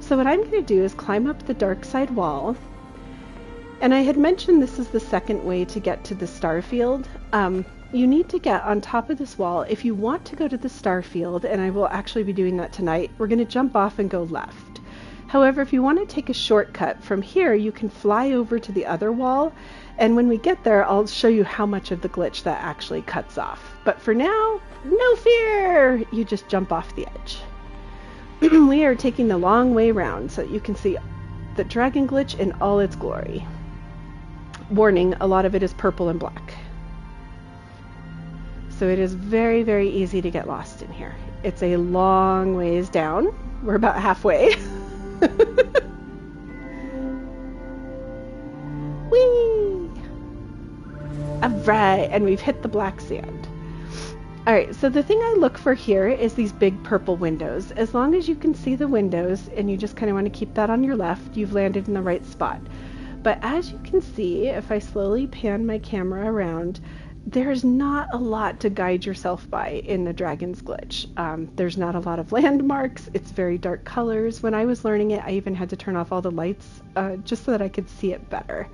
So what I'm going to do is climb up the dark side wall. And I had mentioned this is the second way to get to the Starfield. You need to get on top of this wall. If you want to go to the Starfield, and I will actually be doing that tonight, we're going to jump off and go left. However, if you want to take a shortcut from here, you can fly over to the other wall. And when we get there, I'll show you how much of the glitch that actually cuts off. But for now, no fear! You just jump off the edge. We are taking the long way round so that you can see the dragon glitch in all its glory. Warning, a lot of it is purple and black. So it is very, very easy to get lost in here. It's a long ways down. We're about halfway. Whee! Alright, and we've hit the black sand. Alright, so the thing I look for here is these big purple windows. As long as you can see the windows, and you just kind of want to keep that on your left, you've landed in the right spot. But as you can see, if I slowly pan my camera around, there's not a lot to guide yourself by in the Dragon's Glitch. There's not a lot of landmarks. It's very dark colors. When I was learning it, I even had to turn off all the lights just so that I could see it better.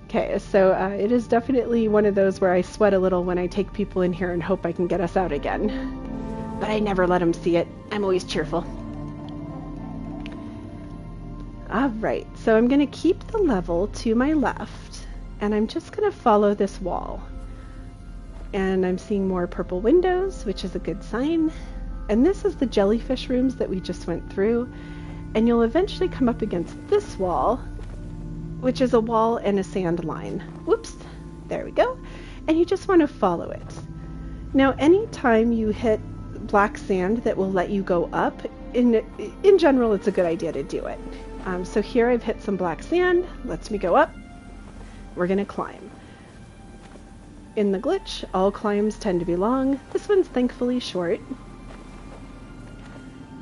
Okay, so it is definitely one of those where I sweat a little when I take people in here and hope I can get us out again. But I never let them see it. I'm always cheerful. Alright, so I'm going to keep the level to my left, and I'm just going to follow this wall. And I'm seeing more purple windows, which is a good sign. And this is the jellyfish rooms that we just went through. And you'll eventually come up against this wall, which is a wall and a sand line. Whoops, there we go. And you just want to follow it. Now, anytime you hit black sand that will let you go up, in general, it's a good idea to do it. So here I've hit some black sand, lets me go up. We're going to climb. In the glitch, all climbs tend to be long. This one's thankfully short.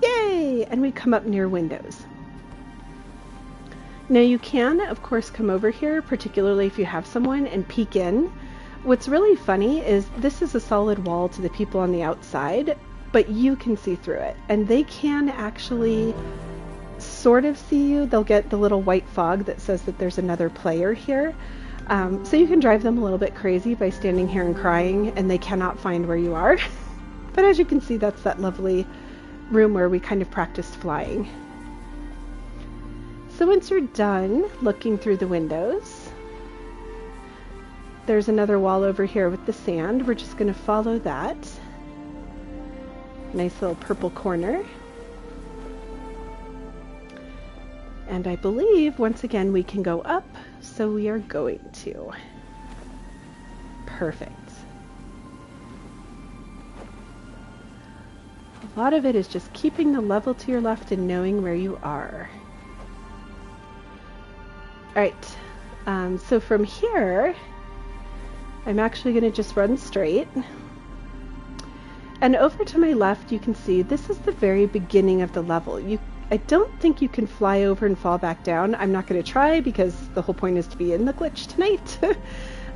Yay! And we come up near windows. Now you can, of course, come over here, particularly if you have someone, and peek in. What's really funny is this is a solid wall to the people on the outside, but you can see through it. And they can actually sort of see you. They'll get the little white fog that says that there's another player here. So you can drive them a little bit crazy by standing here and crying, and they cannot find where you are. But as you can see, that's that lovely room where we kind of practiced flying. So once you're done looking through the windows, there's another wall over here with the sand. We're just going to follow that. Nice little purple corner. And I believe, once again, we can go up, so we are going to. Perfect. A lot of it is just keeping the level to your left and knowing where you are. Alright, so from here, I'm actually going to just run straight. And over to my left, you can see this is the very beginning of the level. I don't think you can fly over and fall back down. I'm not going to try because the whole point is to be in the glitch tonight.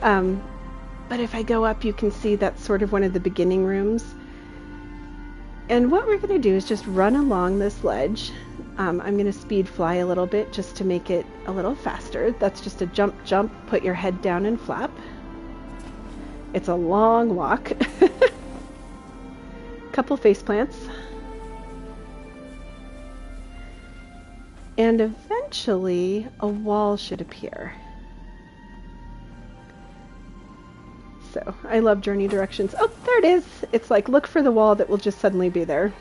But if I go up, you can see that's sort of one of the beginning rooms. And what we're going to do is just run along this ledge. I'm going to speed fly a little bit just to make it a little faster. That's just a jump, jump, put your head down and flap. It's a long walk. Couple face plants. And eventually a wall should appear. So I love journey directions. Oh, there it is. It's like, look for the wall that will just suddenly be there.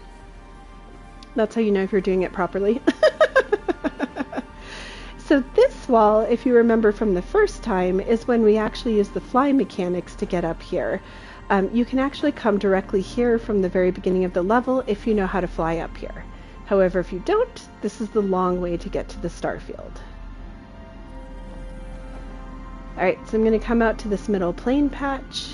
That's how you know if you're doing it properly. So this wall, if you remember from the first time, is when we actually use the fly mechanics to get up here. You can actually come directly here from the very beginning of the level if you know how to fly up here. However, if you don't, this is the long way to get to the Starfield. Alright, so I'm going to come out to this middle plain patch.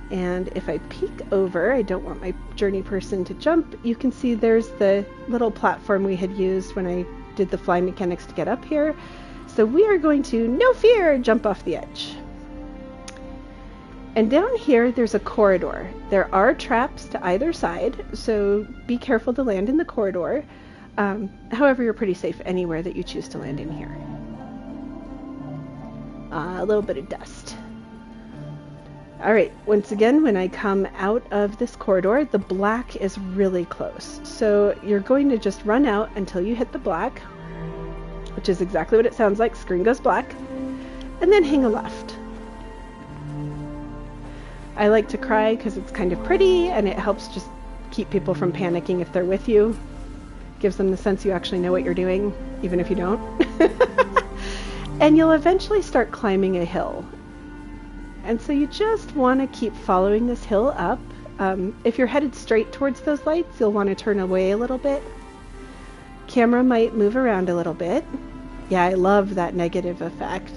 And if I peek over, I don't want my journey person to jump, you can see there's the little platform we had used when I did the fly mechanics to get up here. So we are going to, no fear, jump off the edge. And down here, there's a corridor. There are traps to either side, so be careful to land in the corridor. However, you're pretty safe anywhere that you choose to land in here. A little bit of dust. All right, once again, when I come out of this corridor, the black is really close. So you're going to just run out until you hit the black, which is exactly what it sounds like. Screen goes black, and then hang a left. I like to cry because it's kind of pretty, and it helps just keep people from panicking if they're with you. Gives them the sense you actually know what you're doing, even if you don't. And you'll eventually start climbing a hill. And so you just want to keep following this hill up. If you're headed straight towards those lights, you'll want to turn away a little bit. Camera might move around a little bit. Yeah, I love that negative effect.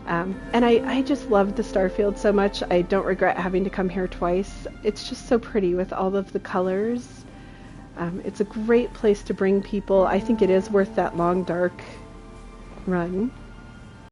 And I just love the Starfield so much. I don't regret having to come here twice. It's just so pretty with all of the colors. It's a great place to bring people. I think it is worth that long, dark run.